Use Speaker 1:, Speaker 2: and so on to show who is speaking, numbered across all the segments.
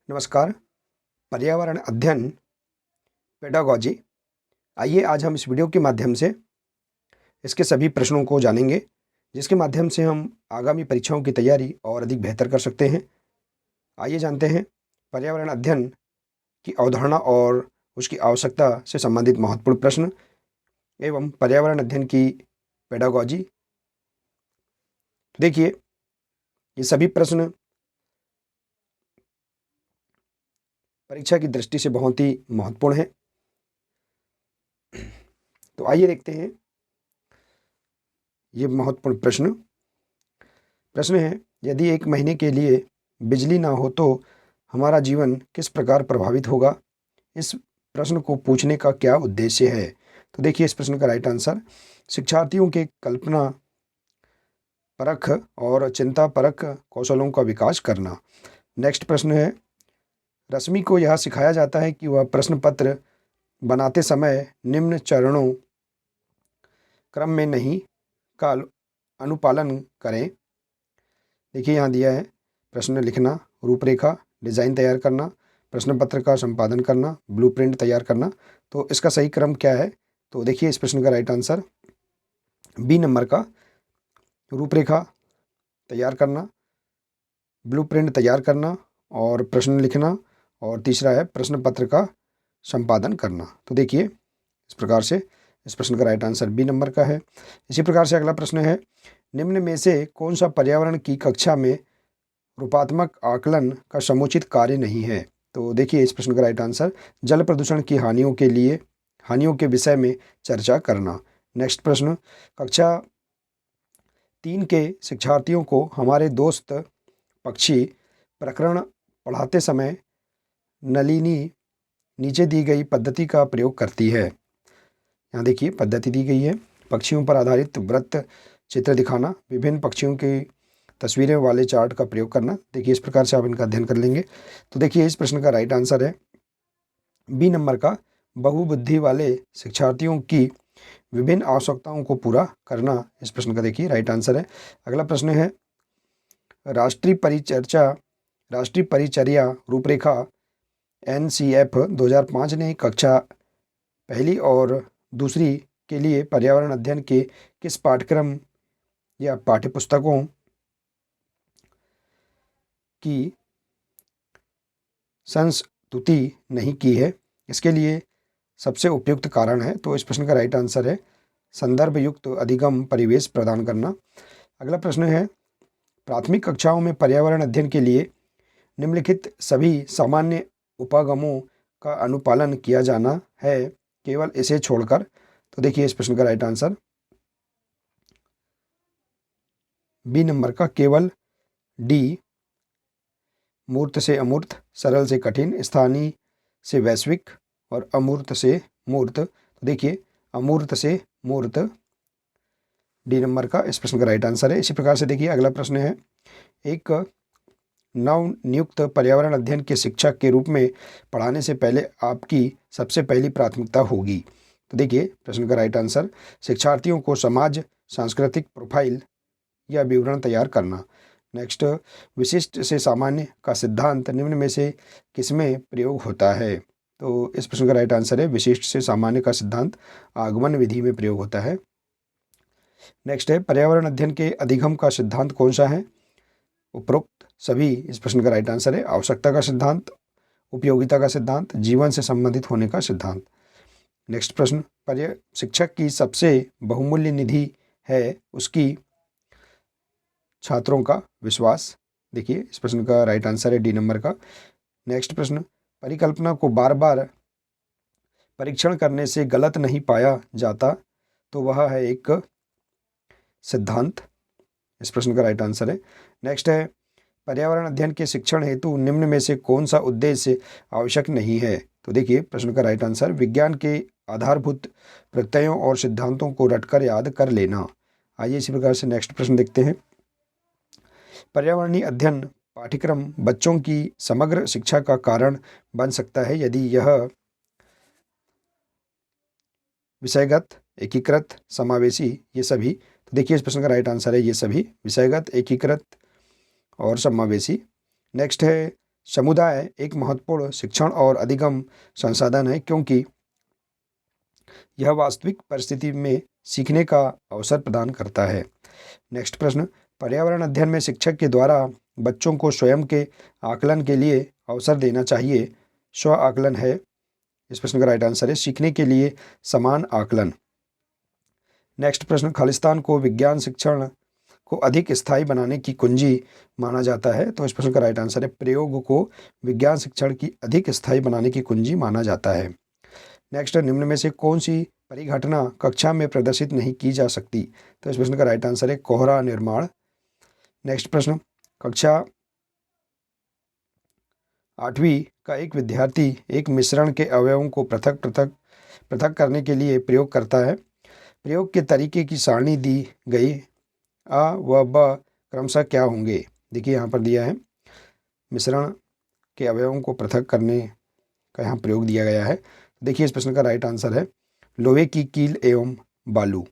Speaker 1: नमस्कार। पर्यावरण अध्ययन पेडागॉजी। आइए आज हम इस वीडियो के माध्यम से इसके सभी प्रश्नों को जानेंगे, जिसके माध्यम से हम आगामी परीक्षाओं की तैयारी और अधिक बेहतर कर सकते हैं। आइए जानते हैं पर्यावरण अध्ययन की अवधारणा और उसकी आवश्यकता से संबंधित महत्वपूर्ण प्रश्न एवं पर्यावरण अध्ययन की पेडागॉजी। देखिए, ये सभी प्रश्न परीक्षा की दृष्टि से बहुत ही महत्वपूर्ण है। तो आइए देखते हैं ये महत्वपूर्ण प्रश्न है, यदि एक महीने के लिए बिजली ना हो तो हमारा जीवन किस प्रकार प्रभावित होगा? इस प्रश्न को पूछने का क्या उद्देश्य है? तो देखिए, इस प्रश्न का राइट आंसर शिक्षार्थियों के कल्पना परख और चिंता परख कौशलों का विकास करना। नेक्स्ट प्रश्न है, रश्मि को यह सिखाया जाता है कि वह प्रश्न पत्र बनाते समय निम्न चरणों क्रम में नहीं का अनुपालन करें। देखिए, यहाँ दिया है प्रश्न लिखना, रूपरेखा, डिज़ाइन तैयार करना, प्रश्न पत्र का संपादन करना, ब्लूप्रिंट तैयार करना। तो इसका सही क्रम क्या है? तो देखिए, इस प्रश्न का राइट आंसर बी नंबर का रूपरेखा तैयार करना, ब्लूप्रिंट तैयार करना और प्रश्न लिखना, और तीसरा है प्रश्न पत्र का संपादन करना। तो देखिए, इस प्रकार से इस प्रश्न का राइट आंसर बी नंबर का है। इसी प्रकार से अगला प्रश्न है, निम्न में से कौन सा पर्यावरण की कक्षा में रूपात्मक आकलन का समुचित कार्य नहीं है? तो देखिए, इस प्रश्न का राइट आंसर जल प्रदूषण की हानियों के विषय में चर्चा करना। नेक्स्ट प्रश्न, कक्षा 3 के शिक्षार्थियों को हमारे दोस्त पक्षी प्रकरण पढ़ाते समय नलिनी नीचे दी गई पद्धति का प्रयोग करती है। यहाँ देखिए, पद्धति दी गई है, पक्षियों पर आधारित वृत्त चित्र दिखाना, विभिन्न पक्षियों की तस्वीरें वाले चार्ट का प्रयोग करना। देखिए, इस प्रकार से आप इनका अध्ययन कर लेंगे। तो देखिए, इस प्रश्न का राइट आंसर है बी नंबर का बहुबुद्धि वाले शिक्षार्थियों की विभिन्न आवश्यकताओं को पूरा करना। इस प्रश्न का देखिए राइट आंसर है। अगला प्रश्न है, राष्ट्रीय परिचर्या रूपरेखा NCF 2005 ने कक्षा पहली और दूसरी के लिए पर्यावरण अध्ययन के किस पाठ्यक्रम या पाठ्यपुस्तकों की संस्तुति नहीं की है? इसके लिए सबसे उपयुक्त कारण है। तो इस प्रश्न का राइट आंसर है संदर्भ युक्त अधिगम परिवेश प्रदान करना। अगला प्रश्न है, प्राथमिक कक्षाओं में पर्यावरण अध्ययन के लिए निम्नलिखित सभी सामान्य उपागमों का अनुपालन किया जाना है, केवल इसे छोड़कर। तो देखिए, इस प्रश्न का राइट आंसर बी नंबर का केवल डी, मूर्त से अमूर्त, सरल से कठिन, स्थानीय से वैश्विक और अमूर्त से मूर्त। तो देखिए, अमूर्त से मूर्त डी नंबर का इस प्रश्न का राइट आंसर है। इसी प्रकार से देखिए, अगला प्रश्न है, एक नव नियुक्त पर्यावरण अध्ययन के शिक्षक के रूप में पढ़ाने से पहले आपकी सबसे पहली प्राथमिकता होगी। तो देखिए, प्रश्न का राइट आंसर शिक्षार्थियों को समाज सांस्कृतिक प्रोफाइल या विवरण तैयार करना। नेक्स्ट, विशिष्ट से सामान्य का सिद्धांत निम्न में से किसमें प्रयोग होता है? तो इस प्रश्न का राइट आंसर है विशिष्ट से सामान्य का सिद्धांत आगमन विधि में प्रयोग होता है। नेक्स्ट है, पर्यावरण अध्ययन के अधिगम का सिद्धांत कौन सा है? उपरोक्त सभी। इस प्रश्न का राइट आंसर है आवश्यकता का सिद्धांत, उपयोगिता का सिद्धांत, जीवन से संबंधित होने का सिद्धांत। नेक्स्ट प्रश्न, शिक्षक की सबसे बहुमूल्य निधि है उसकी छात्रों का विश्वास। देखिए, इस प्रश्न का राइट आंसर है डी नंबर का। नेक्स्ट प्रश्न, परिकल्पना को बार बार परीक्षण करने से गलत नहीं पाया जाता तो वह है एक सिद्धांत। इस प्रश्न का राइट आंसर है। नेक्स्ट है, पर्यावरण अध्ययन के शिक्षण हेतु निम्न में से कौन सा उद्देश्य आवश्यक नहीं है? तो देखिए, प्रश्न का राइट आंसर विज्ञान के आधारभूत प्रत्ययों और सिद्धांतों को रटकर याद कर लेना। आइए इसी प्रकार से नेक्स्ट प्रश्न देखते हैं, पर्यावरणीय अध्ययन पाठ्यक्रम बच्चों की समग्र शिक्षा का कारण बन सकता है यदि यह विषयगत, एकीकृत, समावेशी, ये सभी। तो देखिए, इस प्रश्न का राइट आंसर है ये सभी, विषयगत, एकीकृत और समावेशी। नेक्स्ट है, समुदाय एक महत्वपूर्ण शिक्षण और अधिगम संसाधन है क्योंकि यह वास्तविक परिस्थिति में सीखने का अवसर प्रदान करता है। नेक्स्ट प्रश्न, पर्यावरण अध्ययन में शिक्षक के द्वारा बच्चों को स्वयं के आकलन के लिए अवसर देना चाहिए। स्व आकलन है इस प्रश्न का राइट आंसर है सीखने के लिए समान आकलन। नेक्स्ट प्रश्न, खालिस्तान को विज्ञान शिक्षण को अधिक स्थायी बनाने की कुंजी माना जाता है। तो इस प्रश्न का राइट आंसर है प्रयोग को विज्ञान शिक्षण की अधिक स्थायी बनाने की कुंजी माना जाता है। नेक्स्ट, निम्न में से कौन सी परिघटना कक्षा में प्रदर्शित नहीं की जा सकती। तो इस प्रश्न का राइट आंसर है कोहरा निर्माण। नेक्स्ट प्रश्न, कक्षा 8वीं का एक विद्यार्थी एक मिश्रण के अवयवों को पृथक करने के लिए प्रयोग करता है। प्रयोग के तरीके की सारणी दी गई, अ व ब क्रमशः क्या होंगे। देखिए यहाँ पर दिया है मिश्रण के अवयवों को पृथक करने का यहाँ प्रयोग दिया गया है। देखिए इस प्रश्न का राइट आंसर है लोहे की कील एवं बालू।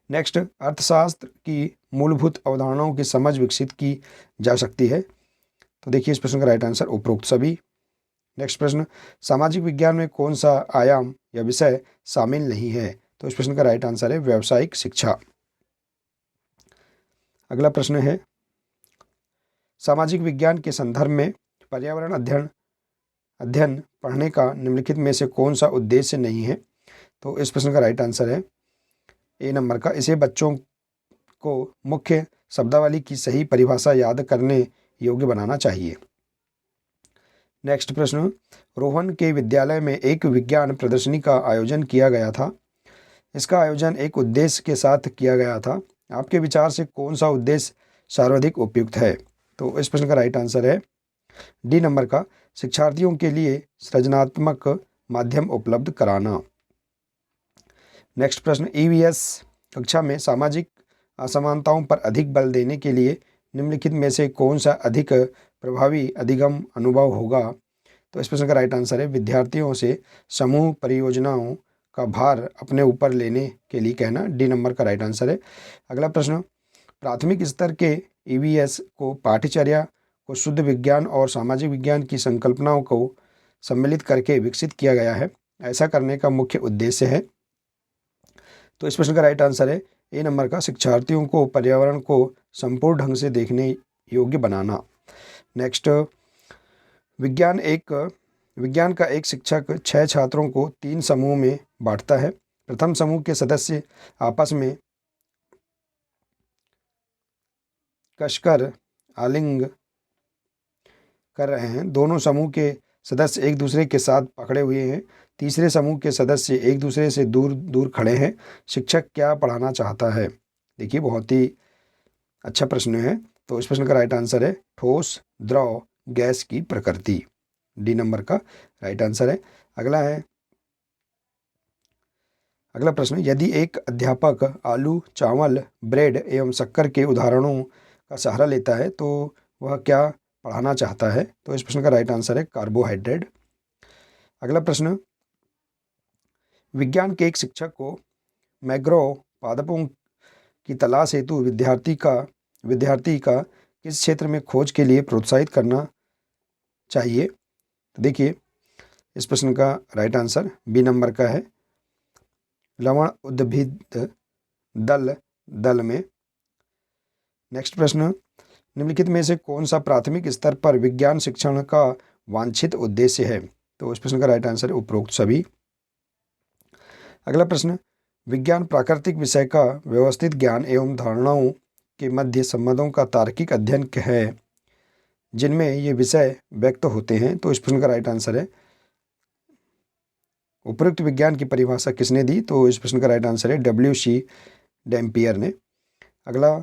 Speaker 1: नेक्स्ट, अर्थशास्त्र की मूलभूत अवधारणाओं की समझ विकसित की जा सकती है। तो देखिए इस प्रश्न का राइट आंसर उपरोक्त सभी। नेक्स्ट प्रश्न, सामाजिक विज्ञान में कौन सा आयाम या विषय शामिल नहीं है। तो इस प्रश्न का राइट आंसर है व्यावसायिक शिक्षा। अगला प्रश्न है, सामाजिक विज्ञान के संदर्भ में पर्यावरण अध्ययन पढ़ने का निम्नलिखित में से कौन सा उद्देश्य नहीं है। तो इस प्रश्न का राइट आंसर है ए नंबर का, इसे बच्चों को मुख्य शब्दावली की सही परिभाषा याद करने योग्य बनाना चाहिए। नेक्स्ट प्रश्न, रोहन के विद्यालय में एक विज्ञान प्रदर्शनी का आयोजन किया गया था। इसका आयोजन एक उद्देश्य के साथ किया गया था। आपके विचार से कौन सा उद्देश्य सर्वाधिक उपयुक्त है। तो इस प्रश्न का राइट आंसर है डी नंबर का, शिक्षार्थियों के लिए सृजनात्मक माध्यम उपलब्ध कराना। नेक्स्ट प्रश्न, ईवीएस कक्षा में सामाजिक असमानताओं पर अधिक बल देने के लिए निम्नलिखित में से कौन सा अधिक प्रभावी अधिगम अनुभव होगा। तो इस प्रश्न का राइट आंसर है विद्यार्थियों से समूह परियोजनाओं का भार अपने ऊपर लेने के लिए कहना। डी नंबर का राइट आंसर है। अगला प्रश्न, प्राथमिक स्तर के ईवीएस को पाठ्यचर्या को शुद्ध विज्ञान और सामाजिक विज्ञान की संकल्पनाओं को सम्मिलित करके विकसित किया गया है। ऐसा करने का मुख्य उद्देश्य है। तो इस प्रश्न का राइट आंसर है ए नंबर का, शिक्षार्थियों को पर्यावरण को संपूर्ण ढंग से देखने योग्य बनाना। नेक्स्ट, विज्ञान का एक शिक्षक 6 छात्रों को 3 समूह में बांटता है। प्रथम समूह के सदस्य आपस में कसकर आलिंग कर रहे हैं। दोनों समूह के सदस्य एक दूसरे के साथ पकड़े हुए हैं। तीसरे समूह के सदस्य एक दूसरे से दूर दूर खड़े हैं। शिक्षक क्या पढ़ाना चाहता है। देखिए बहुत ही अच्छा प्रश्न है। तो इस प्रश्न का राइट आंसर है ठोस द्रव गैस की प्रकृति। डी नंबर का राइट आंसर है। अगला प्रश्न, यदि एक अध्यापक आलू, चावल, ब्रेड एवं शक्कर के उदाहरणों का सहारा लेता है तो वह क्या पढ़ाना चाहता है। तो इस प्रश्न का राइट आंसर है कार्बोहाइड्रेट। अगला प्रश्न, विज्ञान के एक शिक्षक को मैग्रो पादपों की तलाश हेतु विद्यार्थी का किस क्षेत्र में खोज के लिए प्रोत्साहित करना चाहिए। तो देखिए इस प्रश्न का राइट आंसर बी नंबर का है लवण उद्भिद दल में। नेक्स्ट प्रश्न, निम्नलिखित में से कौन सा प्राथमिक स्तर पर विज्ञान शिक्षण का वांछित उद्देश्य है। तो इस प्रश्न का राइट आंसर है उपरोक्त सभी। अगला प्रश्न, विज्ञान प्राकृतिक विषय का व्यवस्थित ज्ञान एवं धारणाओं के मध्य संबंधों का तार्किक अध्ययन है जिनमें ये विषय व्यक्त होते हैं। तो इस प्रश्न का राइट आंसर है उपयुक्त विज्ञान की परिभाषा किसने दी। तो इस प्रश्न का राइट आंसर है WC डैम्पियर ने। अगला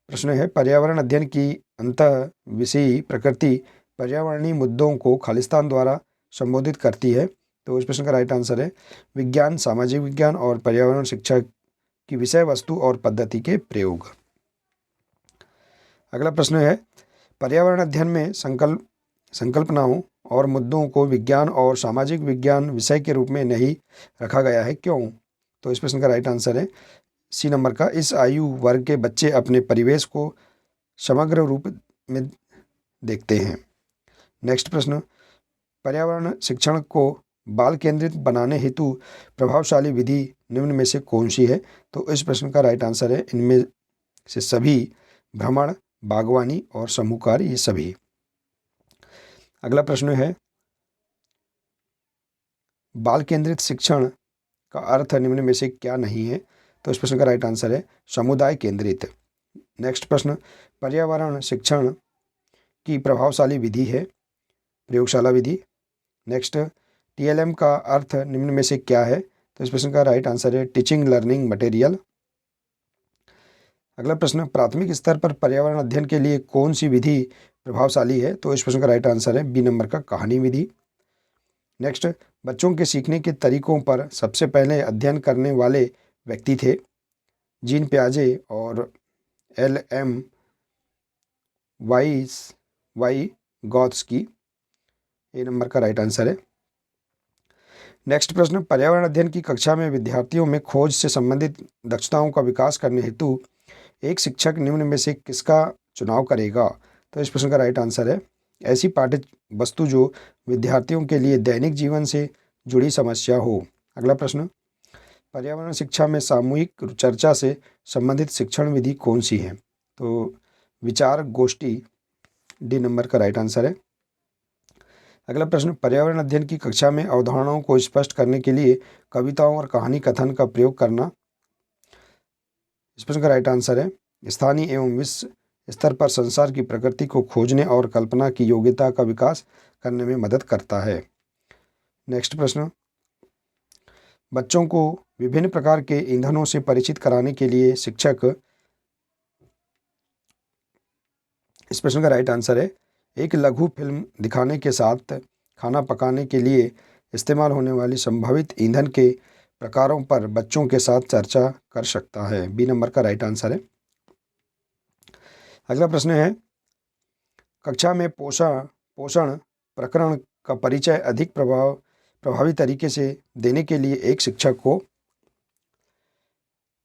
Speaker 1: प्रश्न है, पर्यावरण अध्ययन की अंतः विषयी प्रकृति पर्यावरणीय मुद्दों को खालिस्तान द्वारा संबोधित करती है। तो इस प्रश्न का राइट आंसर है विज्ञान, सामाजिक विज्ञान और पर्यावरण शिक्षा की विषय वस्तु और पद्धति के प्रयोग। अगला प्रश्न है, पर्यावरण अध्ययन में संकल्पनाओं और मुद्दों को विज्ञान और सामाजिक विज्ञान विषय के रूप में नहीं रखा गया है, क्यों। तो इस प्रश्न का राइट आंसर है सी नंबर का, इस आयु वर्ग के बच्चे अपने परिवेश को समग्र रूप में देखते हैं। नेक्स्ट प्रश्न, पर्यावरण शिक्षण को बाल केंद्रित बनाने हेतु प्रभावशाली विधि निम्न में से कौन सी है? तो इस प्रश्न का राइट आंसर है इनमें से सभी, भ्रमण, बागवानी और समूह कार्य, ये सभी। अगला प्रश्न है, बाल केंद्रित शिक्षण का अर्थ निम्न में से क्या नहीं है? तो इस प्रश्न का राइट आंसर है समुदाय केंद्रित। नेक्स्ट प्रश्न, पर्यावरण शिक्षण की प्रभावशाली विधि है प्रयोगशाला विधि। नेक्स्ट, टीएलएम का अर्थ निम्न में से क्या है? तो इस प्रश्न का राइट आंसर है टीचिंग लर्निंग मटेरियल। अगला प्रश्न, प्राथमिक स्तर पर पर्यावरण अध्ययन के लिए कौन सी विधि प्रभावशाली है? तो इस प्रश्न का राइट आंसर है बी नंबर का कहानी विधि। नेक्स्ट, बच्चों के सीखने के तरीकों पर सबसे पहले अध्ययन करने वाले व्यक्ति थे जीन पियाजे और LM वाइगॉत्स्की, ए नंबर का राइट आंसर है। नेक्स्ट प्रश्न, पर्यावरण अध्ययन की कक्षा में विद्यार्थियों में खोज से संबंधित दक्षताओं का विकास करने हेतु एक शिक्षक निम्न में से किसका चुनाव करेगा? तो इस प्रश्न का राइट आंसर है ऐसी पाठ्य वस्तु जो विद्यार्थियों के लिए दैनिक जीवन से जुड़ी समस्या हो। अगला प्रश्न, पर्यावरण शिक्षा में सामूहिक चर्चा से संबंधित शिक्षण विधि कौन सी है? तो विचार गोष्ठी, डी नंबर का राइट आंसर है। अगला प्रश्न, पर्यावरण अध्ययन की कक्षा में अवधारणाओं को स्पष्ट करने के लिए कविताओं और कहानी कथन का प्रयोग करना। इस प्रश्न का राइट आंसर है स्थानीय एवं विश्व स्तर पर संसार की प्रकृति को खोजने और कल्पना की योग्यता का विकास करने में मदद करता है। नेक्स्ट प्रश्न, बच्चों को विभिन्न प्रकार के ईंधनों से परिचित कराने के लिए शिक्षक, इस प्रश्न का राइट आंसर है एक लघु फिल्म दिखाने के साथ खाना पकाने के लिए इस्तेमाल होने वाली संभावित ईंधन के प्रकारों पर बच्चों के साथ चर्चा कर सकता है। बी नंबर का राइट आंसर है। अगला प्रश्न है, कक्षा में पोषण प्रकरण का परिचय अधिक प्रभावी तरीके से देने के लिए एक शिक्षक को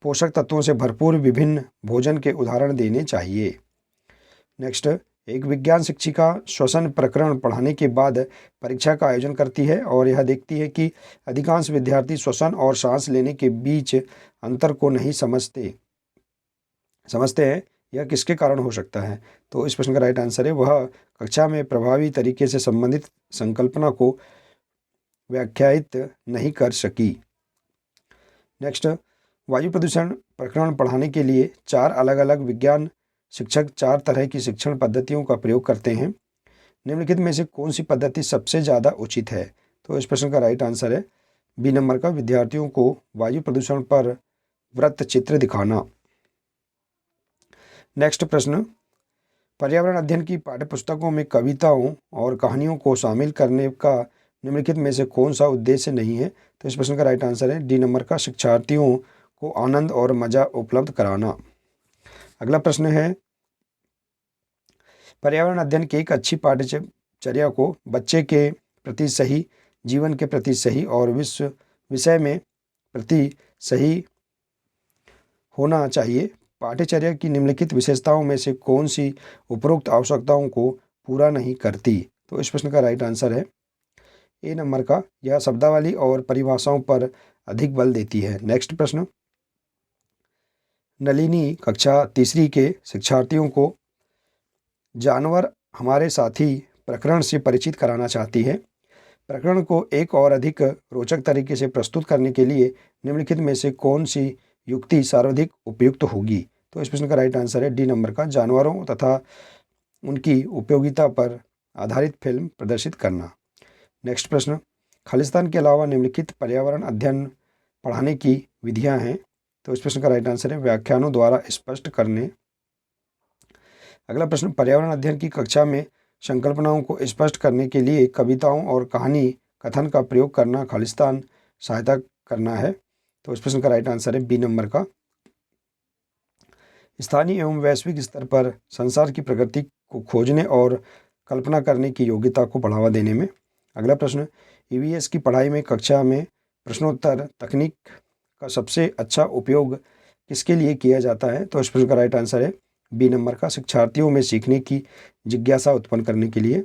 Speaker 1: पोषक तत्वों से भरपूर विभिन्न भोजन के उदाहरण देने चाहिए। नेक्स्ट, एक विज्ञान शिक्षिका श्वसन प्रकरण पढ़ाने के बाद परीक्षा का आयोजन करती है और यह देखती है कि अधिकांश विद्यार्थी श्वसन और सांस लेने के बीच अंतर को नहीं समझते हैं। यह किसके कारण हो सकता है? तो इस प्रश्न का राइट आंसर है वह कक्षा में प्रभावी तरीके से संबंधित संकल्पना को व्याख्यायित नहीं कर सकी। नेक्स्ट, वायु प्रदूषण प्रकरण पढ़ाने के लिए 4 अलग अलग विज्ञान शिक्षक 4 तरह की शिक्षण पद्धतियों का प्रयोग करते हैं। निम्नलिखित में से कौन सी पद्धति सबसे ज़्यादा उचित है? तो इस प्रश्न का राइट आंसर है बी नंबर का विद्यार्थियों को वायु प्रदूषण पर वृत्त चित्र दिखाना। नेक्स्ट प्रश्न, पर्यावरण अध्ययन की पाठ्यपुस्तकों में कविताओं और कहानियों को शामिल करने का निम्नलिखित में से कौन सा उद्देश्य नहीं है? तो इस प्रश्न का राइट आंसर है डी नंबर का शिक्षार्थियों को आनंद और मजा उपलब्ध कराना। अगला प्रश्न है, पर्यावरण अध्ययन की एक अच्छी पाठ्यचर्या को बच्चे के प्रति सही, जीवन के प्रति सही और विषय में प्रति सही होना चाहिए। पाठ्यचर्या की निम्नलिखित विशेषताओं में से कौन सी उपरोक्त आवश्यकताओं को पूरा नहीं करती? तो इस प्रश्न का राइट आंसर है ए नंबर का यह शब्दावली और परिभाषाओं पर अधिक बल देती है। नेक्स्ट प्रश्न, नलिनी कक्षा तीसरी के शिक्षार्थियों को जानवर हमारे साथी प्रकरण से परिचित कराना चाहती है। प्रकरण को एक और अधिक रोचक तरीके से प्रस्तुत करने के लिए निम्नलिखित में से कौन सी युक्ति सर्वाधिक उपयुक्त होगी? तो इस प्रश्न का राइट आंसर है डी नंबर का जानवरों तथा उनकी उपयोगिता पर आधारित फिल्म प्रदर्शित करना। नेक्स्ट प्रश्न, खालिस्तान के अलावा निम्नलिखित पर्यावरण अध्ययन पढ़ाने की विधियां हैं। तो इस प्रश्न का राइट आंसर है व्याख्यानों द्वारा स्पष्ट करने। अगला प्रश्न, पर्यावरण अध्ययन की कक्षा में संकल्पनाओं को स्पष्ट करने के लिए कविताओं और कहानी कथन का प्रयोग करना खालिस्तान सहायता करना है। तो इस प्रश्न का राइट आंसर है बी नंबर का स्थानीय एवं वैश्विक स्तर पर संसार की प्रकृति को खोजने और कल्पना करने की योग्यता को बढ़ावा देने में। अगला प्रश्न, ईवीएस की पढ़ाई में कक्षा में प्रश्नोत्तर तकनीक का सबसे अच्छा उपयोग किसके लिए किया जाता है? तो इस प्रश्न का राइट आंसर है बी नंबर का शिक्षार्थियों में सीखने की जिज्ञासा उत्पन्न करने के लिए।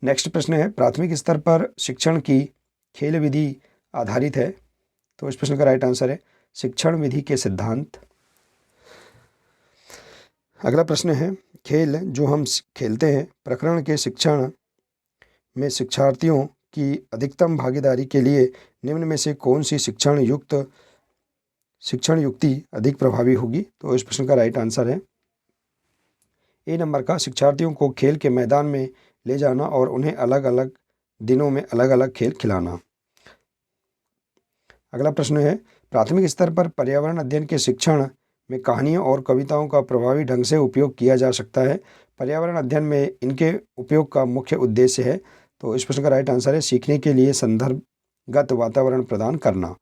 Speaker 1: नेक्स्ट प्रश्न है, प्राथमिक स्तर पर शिक्षण की खेल विधि आधारित है। तो इस प्रश्न का राइट आंसर है शिक्षण विधि के सिद्धांत। अगला प्रश्न है, खेल जो हम खेलते हैं प्रकरण के शिक्षण में शिक्षार्थियों की अधिकतम भागीदारी के लिए निम्न में से कौन सी शिक्षण युक्ति अधिक प्रभावी होगी। तो इस प्रश्न का राइट आंसर है ए नंबर का शिक्षार्थियों को खेल के मैदान में ले जाना और उन्हें अलग अलग दिनों में अलग अलग खेल खिलाना। अगला प्रश्न है, प्राथमिक स्तर पर पर्यावरण अध्ययन के शिक्षण में कहानियों और कविताओं का प्रभावी ढंग से उपयोग किया जा सकता है। पर्यावरण अध्ययन में इनके उपयोग का मुख्य उद्देश्य है। तो इस प्रश्न का राइट आंसर है सीखने के लिए संदर्भगत वातावरण प्रदान करना।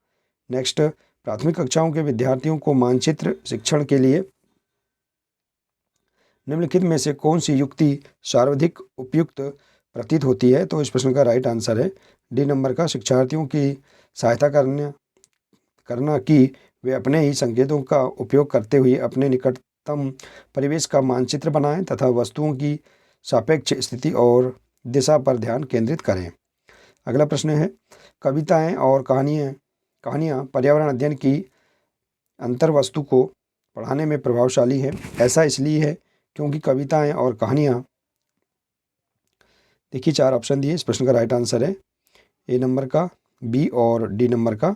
Speaker 1: नेक्स्ट, प्राथमिक कक्षाओं के विद्यार्थियों को मानचित्र शिक्षण के लिए निम्नलिखित में से कौन सी युक्ति सर्वाधिक उपयुक्त प्रतीत होती है। तो इस प्रश्न का राइट आंसर है डी नंबर का शिक्षार्थियों की सहायता करना कि वे अपने ही संकेतों का उपयोग करते हुए अपने निकटतम परिवेश का मानचित्र बनाएं तथा वस्तुओं की सापेक्ष स्थिति और दिशा पर ध्यान केंद्रित करें। अगला प्रश्न है, कविताएं और कहानियाँ पर्यावरण अध्ययन की अंतर्वस्तु को पढ़ाने में प्रभावशाली है। ऐसा इसलिए है क्योंकि कविताएं और कहानियाँ, देखिए 4 ऑप्शन दिए, इस प्रश्न का राइट आंसर है ए नंबर का, बी और डी नंबर का।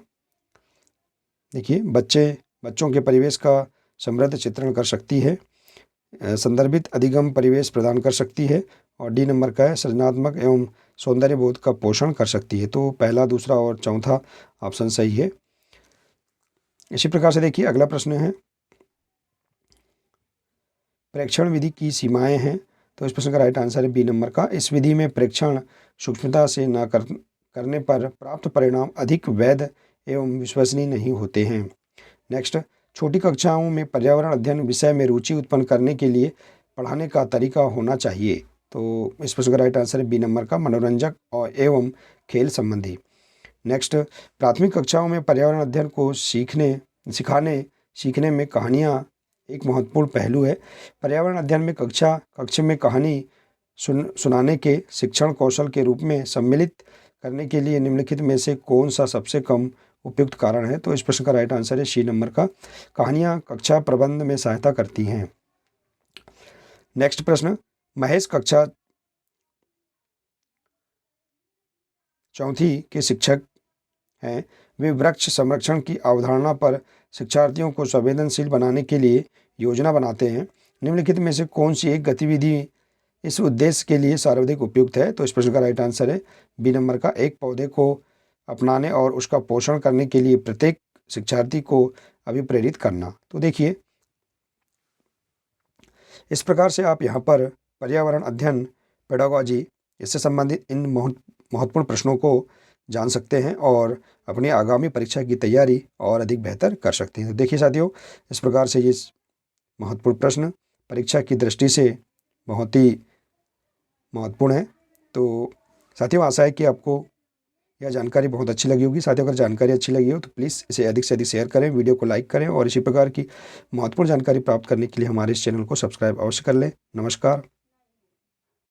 Speaker 1: देखिए बच्चों के परिवेश का समृद्ध चित्रण कर सकती है, संदर्भित अधिगम परिवेश प्रदान कर सकती है और डी नंबर का है सृजनात्मक एवं सौंदर्य बोध का पोषण कर सकती है। तो पहला, दूसरा और चौथा ऑप्शन सही है। इसी प्रकार से देखिए अगला प्रश्न है, प्रेक्षण विधि की सीमाएं हैं। तो इस प्रश्न का राइट आंसर है बी नंबर का, इस विधि में प्रेक्षण सूक्ष्मता से न करने पर प्राप्त परिणाम अधिक वैध एवं विश्वसनीय नहीं होते हैं। नेक्स्ट, छोटी कक्षाओं में पर्यावरण अध्ययन विषय में रुचि उत्पन्न करने के लिए पढ़ाने का तरीका होना चाहिए। तो इस प्रश्न का राइट आंसर है बी नंबर का, मनोरंजक और एवं खेल संबंधी। नेक्स्ट, प्राथमिक कक्षाओं में पर्यावरण अध्ययन को सीखने में कहानियाँ एक महत्वपूर्ण पहलू है। पर्यावरण अध्ययन में कक्ष में कहानी सुनाने के शिक्षण कौशल के रूप में सम्मिलित करने के लिए निम्नलिखित में से कौन सा सबसे कम उपयुक्त कारण है। तो इस प्रश्न का राइट आंसर है सी नंबर का, कहानियाँ कक्षा प्रबंध में सहायता करती हैं। नेक्स्ट प्रश्न, महेश कक्षा 4वीं के शिक्षक हैं। वे वृक्ष संरक्षण की अवधारणा पर शिक्षार्थियों को संवेदनशील बनाने के लिए योजना बनाते हैं। निम्नलिखित में से कौन सी एक गतिविधि इस उद्देश्य के लिए सर्वाधिक उपयुक्त है। तो इस प्रश्न का राइट आंसर है बी नंबर का, एक पौधे को अपनाने और उसका पोषण करने के लिए प्रत्येक शिक्षार्थी को अभिप्रेरित करना। तो देखिए इस प्रकार से आप यहाँ पर पर्यावरण अध्ययन पेडागोजी इससे संबंधित इन महत्वपूर्ण प्रश्नों को जान सकते हैं और अपनी आगामी परीक्षा की तैयारी और अधिक बेहतर कर सकते हैं। तो देखिए साथियों, इस प्रकार से ये महत्वपूर्ण प्रश्न परीक्षा की दृष्टि से बहुत ही महत्वपूर्ण है। तो साथियों, आशा है कि आपको यह जानकारी बहुत अच्छी लगी होगी। साथियों, अगर जानकारी अच्छी लगी हो तो प्लीज़ इसे अधिक से अधिक शेयर करें, वीडियो को लाइक करें और इसी प्रकार की महत्वपूर्ण जानकारी प्राप्त करने के लिए हमारे इस चैनल को सब्सक्राइब अवश्य कर लें। नमस्कार।